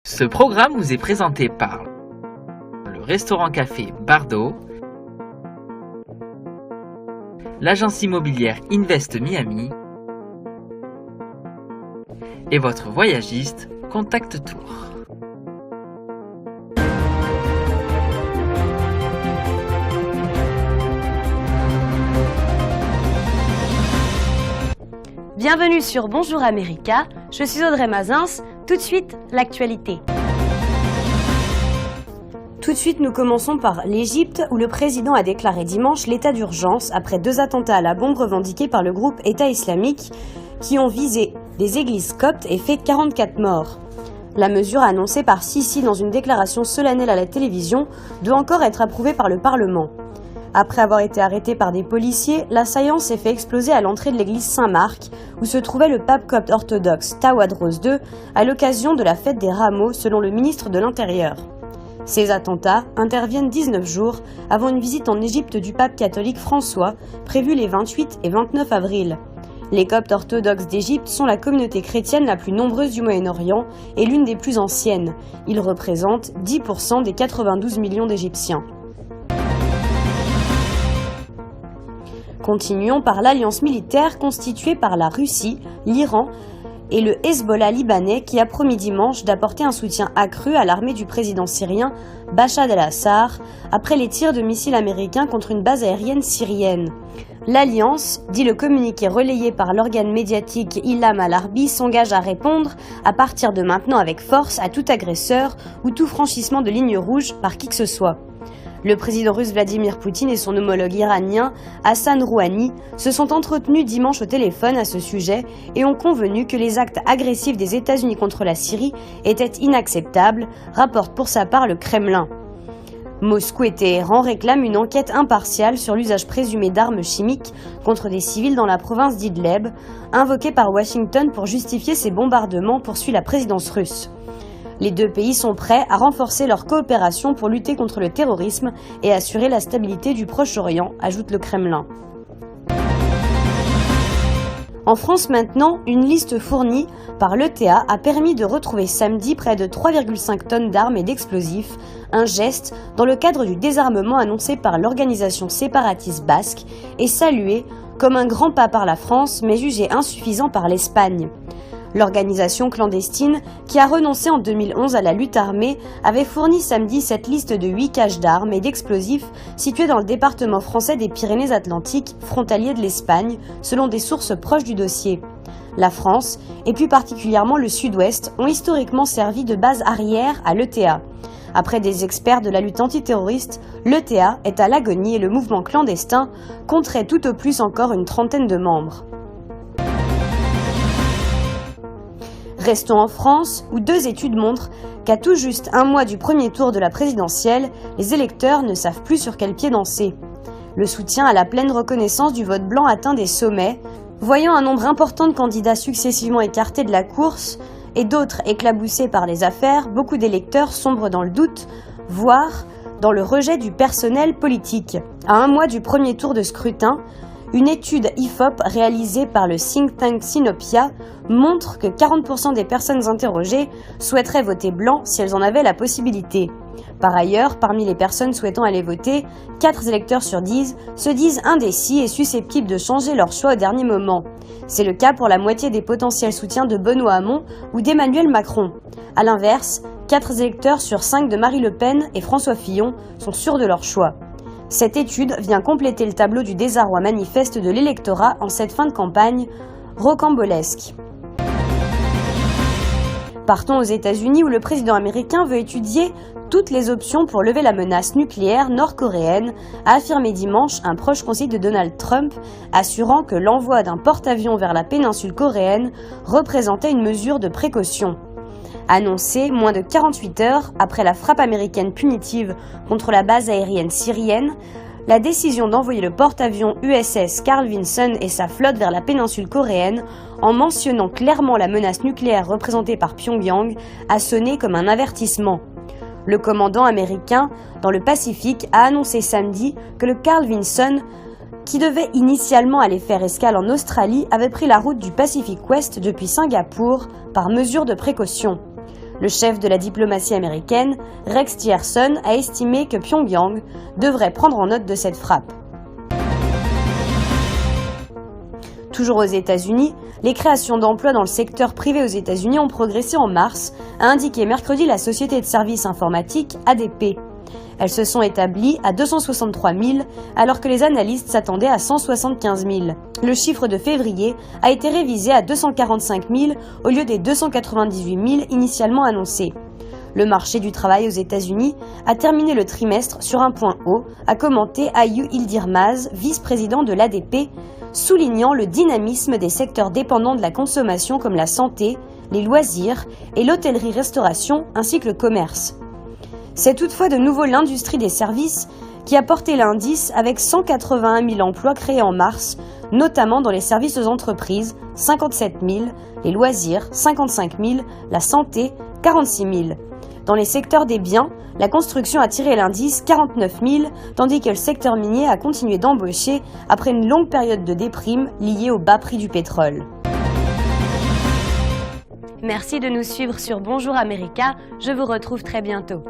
Ce programme vous est présenté par le restaurant-café Bardo, l'agence immobilière Invest Miami et votre voyagiste Contact Tour. Bienvenue sur Bonjour America, je suis Audrey Mazins, tout de suite l'actualité. Tout de suite nous commençons par l'Égypte où le président a déclaré dimanche l'état d'urgence après 2 attentats à la bombe revendiqués par le groupe État islamique qui ont visé des églises coptes et fait 44 morts. La mesure annoncée par Sisi dans une déclaration solennelle à la télévision doit encore être approuvée par le Parlement. Après avoir été arrêté par des policiers, l'assaillant s'est fait exploser à l'entrée de l'église Saint-Marc, où se trouvait le pape copte orthodoxe Tawadros II, à l'occasion de la fête des Rameaux, selon le ministre de l'Intérieur. Ces attentats interviennent 19 jours avant une visite en Égypte du pape catholique François, prévue les 28 et 29 avril. Les coptes orthodoxes d'Égypte sont la communauté chrétienne la plus nombreuse du Moyen-Orient et l'une des plus anciennes. Ils représentent 10% des 92 millions d'Égyptiens. Continuons par l'alliance militaire constituée par la Russie, l'Iran et le Hezbollah libanais qui a promis dimanche d'apporter un soutien accru à l'armée du président syrien Bachar el-Assad après les tirs de missiles américains contre une base aérienne syrienne. L'alliance, dit le communiqué relayé par l'organe médiatique Ilham al-Arbi, s'engage à répondre à partir de maintenant avec force à tout agresseur ou tout franchissement de ligne rouge par qui que ce soit. Le président russe Vladimir Poutine et son homologue iranien Hassan Rouhani se sont entretenus dimanche au téléphone à ce sujet et ont convenu que les actes agressifs des États-Unis contre la Syrie étaient inacceptables, rapporte pour sa part le Kremlin. Moscou et Téhéran réclament une enquête impartiale sur l'usage présumé d'armes chimiques contre des civils dans la province d'Idleb, invoquée par Washington pour justifier ces bombardements, poursuit la présidence russe. Les deux pays sont prêts à renforcer leur coopération pour lutter contre le terrorisme et assurer la stabilité du Proche-Orient, ajoute le Kremlin. En France maintenant, une liste fournie par l'ETA a permis de retrouver samedi près de 3,5 tonnes d'armes et d'explosifs, un geste dans le cadre du désarmement annoncé par l'organisation séparatiste basque et salué comme un grand pas par la France mais jugé insuffisant par l'Espagne. L'organisation clandestine, qui a renoncé en 2011 à la lutte armée, avait fourni samedi cette liste de 8 caches d'armes et d'explosifs situés dans le département français des Pyrénées-Atlantiques, frontalier de l'Espagne, selon des sources proches du dossier. La France, et plus particulièrement le Sud-Ouest, ont historiquement servi de base arrière à l'ETA. Après des experts de la lutte antiterroriste, l'ETA est à l'agonie et le mouvement clandestin compterait tout au plus encore une trentaine de membres. Restons en France, où 2 études montrent qu'à tout juste 1 mois du premier tour de la présidentielle, les électeurs ne savent plus sur quel pied danser. Le soutien à la pleine reconnaissance du vote blanc atteint des sommets, voyant un nombre important de candidats successivement écartés de la course et d'autres éclaboussés par les affaires, beaucoup d'électeurs sombrent dans le doute, voire dans le rejet du personnel politique. À 1 mois du premier tour de scrutin, une étude IFOP réalisée par le think tank Sinopia montre que 40% des personnes interrogées souhaiteraient voter blanc si elles en avaient la possibilité. Par ailleurs, parmi les personnes souhaitant aller voter, 4 électeurs sur 10 se disent indécis et susceptibles de changer leur choix au dernier moment. C'est le cas pour la moitié des potentiels soutiens de Benoît Hamon ou d'Emmanuel Macron. A l'inverse, 4 électeurs sur 5 de Marie Le Pen et François Fillon sont sûrs de leur choix. Cette étude vient compléter le tableau du désarroi manifeste de l'électorat en cette fin de campagne rocambolesque. Partons aux États-Unis où le président américain veut étudier toutes les options pour lever la menace nucléaire nord-coréenne, a affirmé dimanche un proche conseiller de Donald Trump, assurant que l'envoi d'un porte-avions vers la péninsule coréenne représentait une mesure de précaution. Annoncé moins de 48 heures après la frappe américaine punitive contre la base aérienne syrienne, la décision d'envoyer le porte-avions USS Carl Vinson et sa flotte vers la péninsule coréenne, en mentionnant clairement la menace nucléaire représentée par Pyongyang, a sonné comme un avertissement. Le commandant américain dans le Pacifique a annoncé samedi que le Carl Vinson, qui devait initialement aller faire escale en Australie, avait pris la route du Pacific West depuis Singapour par mesure de précaution. Le chef de la diplomatie américaine, Rex Tillerson, a estimé que Pyongyang devrait prendre en note de cette frappe. Toujours aux États-Unis, les créations d'emplois dans le secteur privé aux États-Unis ont progressé en mars, a indiqué mercredi la société de services informatiques ADP. Elles se sont établies à 263 000, alors que les analystes s'attendaient à 175 000. Le chiffre de février a été révisé à 245 000 au lieu des 298 000 initialement annoncés. Le marché du travail aux États-Unis a terminé le trimestre sur un point haut, a commenté Ayu Ildirmaz, vice-président de l'ADP, soulignant le dynamisme des secteurs dépendants de la consommation comme la santé, les loisirs et l'hôtellerie-restauration ainsi que le commerce. C'est toutefois de nouveau l'industrie des services qui a porté l'indice avec 181 000 emplois créés en mars, notamment dans les services aux entreprises, 57 000, les loisirs, 55 000, la santé, 46 000. Dans les secteurs des biens, la construction a tiré l'indice 49 000, tandis que le secteur minier a continué d'embaucher après une longue période de déprime liée au bas prix du pétrole. Merci de nous suivre sur Bonjour America, je vous retrouve très bientôt.